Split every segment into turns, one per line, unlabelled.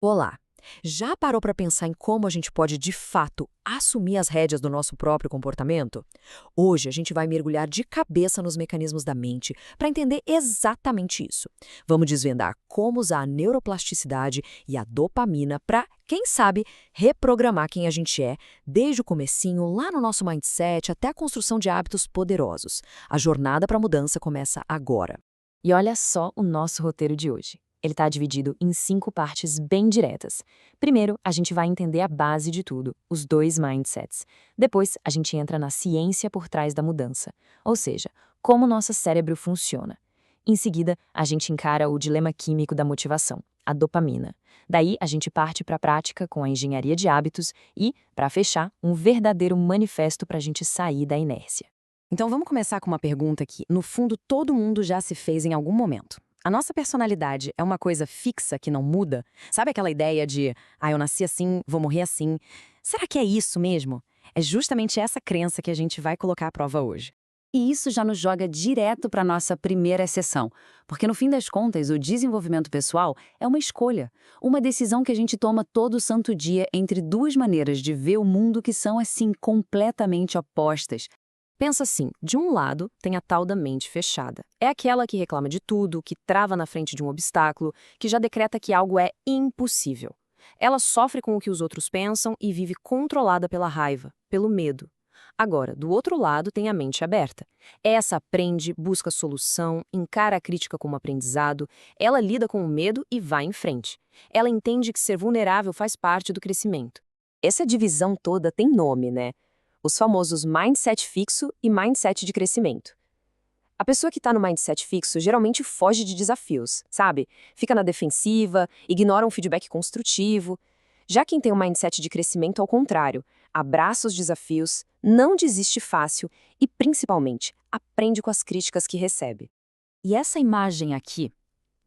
Olá! Já parou para pensar em como a gente pode, de fato, assumir as rédeas do nosso próprio comportamento? Hoje a gente vai mergulhar de cabeça nos mecanismos da mente para entender exatamente isso. Vamos desvendar como usar a neuroplasticidade e a dopamina para, quem sabe, reprogramar quem a gente é, desde o comecinho, lá no nosso mindset, até a construção de hábitos poderosos. A jornada para a mudança começa agora.
E olha só o nosso roteiro de hoje. Ele está dividido em 5 partes bem diretas. Primeiro, a gente vai entender a base de tudo, os 2 mindsets. Depois, a gente entra na ciência por trás da mudança, ou seja, como nosso cérebro funciona. Em seguida, a gente encara o dilema químico da motivação, a dopamina. Daí, a gente parte para a prática com a engenharia de hábitos e, para fechar, um verdadeiro manifesto para a gente sair da inércia.
Então vamos começar com uma pergunta que, no fundo, todo mundo já se fez em algum momento. A nossa personalidade é uma coisa fixa que não muda? Sabe aquela ideia de, eu nasci assim, vou morrer assim? Será que é isso mesmo? É justamente essa crença que a gente vai colocar à prova hoje. E isso já nos joga direto para a nossa primeira exceção, porque no fim das contas, o desenvolvimento pessoal é uma escolha, uma decisão que a gente toma todo santo dia entre duas maneiras de ver o mundo que são, assim, completamente opostas.
Pensa assim, de um lado tem a tal da mente fechada. É aquela que reclama de tudo, que trava na frente de um obstáculo, que já decreta que algo é impossível. Ela sofre com o que os outros pensam e vive controlada pela raiva, pelo medo. Agora, do outro lado tem a mente aberta. Essa aprende, busca solução, encara a crítica como aprendizado, ela lida com o medo e vai em frente. Ela entende que ser vulnerável faz parte do crescimento. Essa divisão toda tem nome, né? Os famosos mindset fixo e mindset de crescimento. A pessoa que está no mindset fixo geralmente foge de desafios, sabe? Fica na defensiva, ignora um feedback construtivo. Já quem tem um mindset de crescimento, ao contrário, abraça os desafios, não desiste fácil e, principalmente, aprende com as críticas que recebe.
E essa imagem aqui,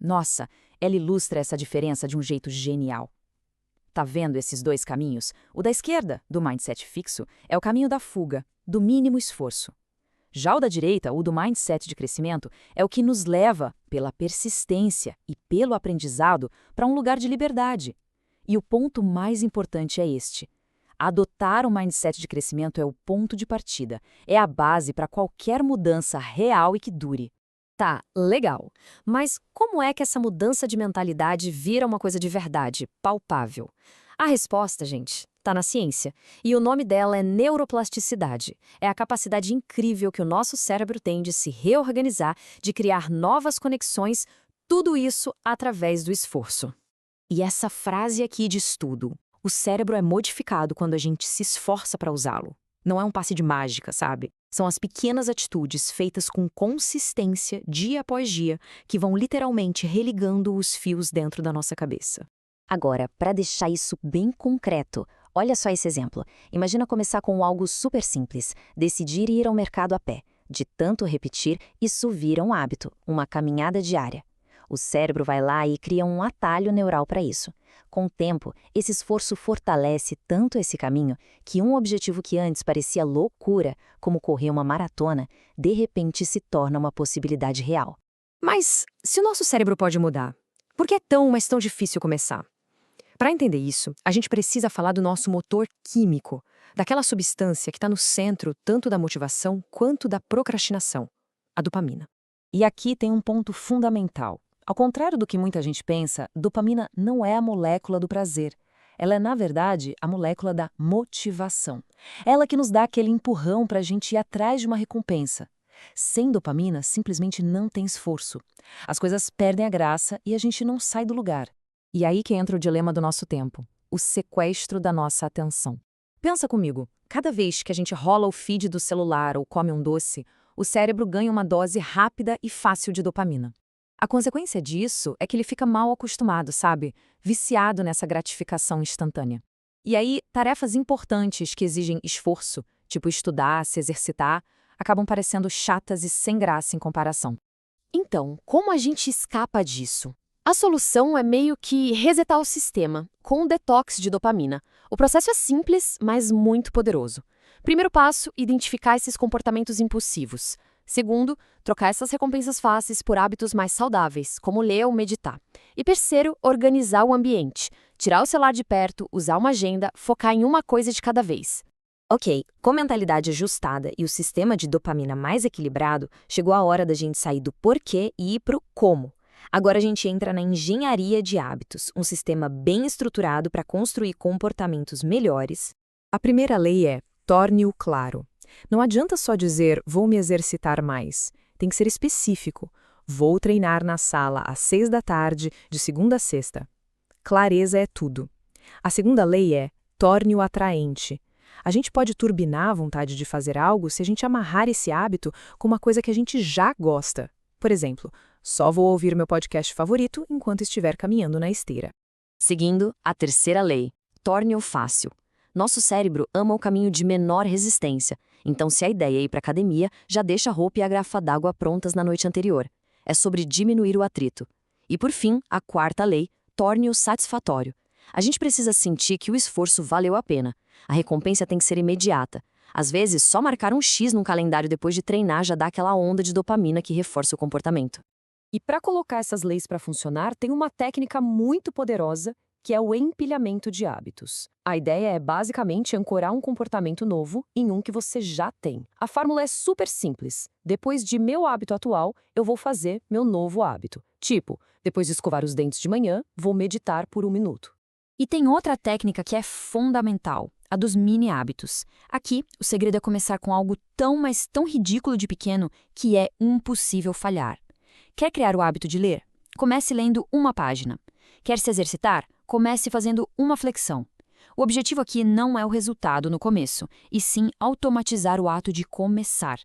nossa, ela ilustra essa diferença de um jeito genial. Tá vendo esses 2 caminhos? O da esquerda, do mindset fixo, é o caminho da fuga, do mínimo esforço. Já o da direita, o do mindset de crescimento, é o que nos leva, pela persistência e pelo aprendizado, para um lugar de liberdade. E o ponto mais importante é este. Adotar o mindset de crescimento é o ponto de partida, é a base para qualquer mudança real e que dure.
Tá, legal. Mas como é que essa mudança de mentalidade vira uma coisa de verdade, palpável? A resposta, gente, tá na ciência. E o nome dela é neuroplasticidade. É a capacidade incrível que o nosso cérebro tem de se reorganizar, de criar novas conexões, tudo isso através do esforço.
E essa frase aqui diz tudo. O cérebro é modificado quando a gente se esforça para usá-lo. Não é um passe de mágica, sabe? São as pequenas atitudes feitas com consistência, dia após dia, que vão literalmente religando os fios dentro da nossa cabeça.
Agora, para deixar isso bem concreto, olha só esse exemplo. Imagina começar com algo super simples, decidir ir ao mercado a pé. De tanto repetir, isso vira um hábito, uma caminhada diária. O cérebro vai lá e cria um atalho neural para isso. Com o tempo, esse esforço fortalece tanto esse caminho que um objetivo que antes parecia loucura, como correr uma maratona, de repente se torna uma possibilidade real.
Mas se o nosso cérebro pode mudar, por que é tão, mas tão difícil começar? Para entender isso, a gente precisa falar do nosso motor químico, daquela substância que está no centro tanto da motivação quanto da procrastinação, a dopamina.
E aqui tem um ponto fundamental. Ao contrário do que muita gente pensa, dopamina não é a molécula do prazer. Ela é, na verdade, a molécula da motivação. Ela que nos dá aquele empurrão para a gente ir atrás de uma recompensa. Sem dopamina, simplesmente não tem esforço. As coisas perdem a graça e a gente não sai do lugar. E aí que entra o dilema do nosso tempo, o sequestro da nossa atenção. Pensa comigo, cada vez que a gente rola o feed do celular ou come um doce, o cérebro ganha uma dose rápida e fácil de dopamina. A consequência disso é que ele fica mal acostumado, sabe? Viciado nessa gratificação instantânea. E aí, tarefas importantes que exigem esforço, tipo estudar, se exercitar, acabam parecendo chatas e sem graça em comparação.
Então, como a gente escapa disso? A solução é meio que resetar o sistema, com um detox de dopamina. O processo é simples, mas muito poderoso. Primeiro passo, identificar esses comportamentos impulsivos. Segundo, trocar essas recompensas fáceis por hábitos mais saudáveis, como ler ou meditar. E terceiro, organizar o ambiente. Tirar o celular de perto, usar uma agenda, focar em uma coisa de cada vez. Ok, com a mentalidade ajustada e o sistema de dopamina mais equilibrado, chegou a hora da gente sair do porquê e ir pro como. Agora a gente entra na engenharia de hábitos, um sistema bem estruturado para construir comportamentos melhores.
A primeira lei é: torne-o claro. Não adianta só dizer, vou me exercitar mais. Tem que ser específico. Vou treinar na sala às 6 da tarde, de segunda a sexta. Clareza é tudo. A segunda lei é: torne-o atraente. A gente pode turbinar a vontade de fazer algo se a gente amarrar esse hábito com uma coisa que a gente já gosta. Por exemplo, só vou ouvir meu podcast favorito enquanto estiver caminhando na esteira.
Seguindo a terceira lei, torne-o fácil. Nosso cérebro ama o caminho de menor resistência, então se a ideia é ir para academia, já deixa a roupa e a garrafa d'água prontas na noite anterior. É sobre diminuir o atrito. E por fim, a quarta lei, torne-o satisfatório. A gente precisa sentir que o esforço valeu a pena. A recompensa tem que ser imediata. Às vezes, só marcar um X num calendário depois de treinar já dá aquela onda de dopamina que reforça o comportamento.
E para colocar essas leis para funcionar, tem uma técnica muito poderosa, que é o empilhamento de hábitos. A ideia é basicamente ancorar um comportamento novo em um que você já tem. A fórmula é super simples. Depois de meu hábito atual, eu vou fazer meu novo hábito. Tipo, depois de escovar os dentes de manhã, vou meditar por 1 minuto.
E tem outra técnica que é fundamental, a dos mini hábitos. Aqui, o segredo é começar com algo tão, mas tão ridículo de pequeno que é impossível falhar. Quer criar o hábito de ler? Comece lendo uma página. Quer se exercitar? Comece fazendo uma flexão. O objetivo aqui não é o resultado no começo, e sim automatizar o ato de começar.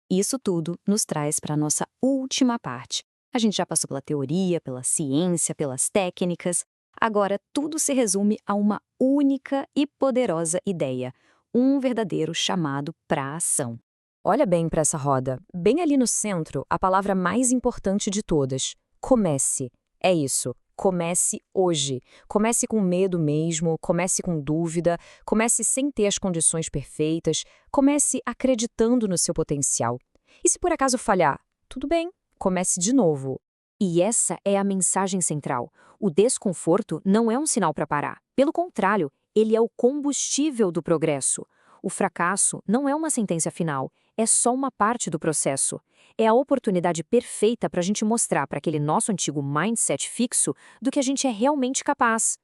Isso tudo nos traz para a nossa última parte. A gente já passou pela teoria, pela ciência, pelas técnicas. Agora, tudo se resume a uma única e poderosa ideia, um verdadeiro chamado para ação.
Olha bem para essa roda. Bem ali no centro, a palavra mais importante de todas. Comece. É isso. Comece hoje. Comece com medo mesmo, comece com dúvida, comece sem ter as condições perfeitas, comece acreditando no seu potencial. E se por acaso falhar, tudo bem, comece de novo.
E essa é a mensagem central. O desconforto não é um sinal para parar. Pelo contrário, ele é o combustível do progresso. O fracasso não é uma sentença final, é só uma parte do processo. É a oportunidade perfeita para a gente mostrar para aquele nosso antigo mindset fixo do que a gente é realmente capaz.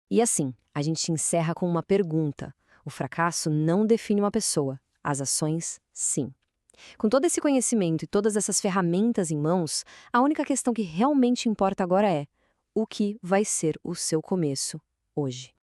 E assim, a gente encerra com uma pergunta. O fracasso não define uma pessoa, as ações, sim. Com todo esse conhecimento e todas essas ferramentas em mãos, a única questão que realmente importa agora é: o que vai ser o seu começo hoje?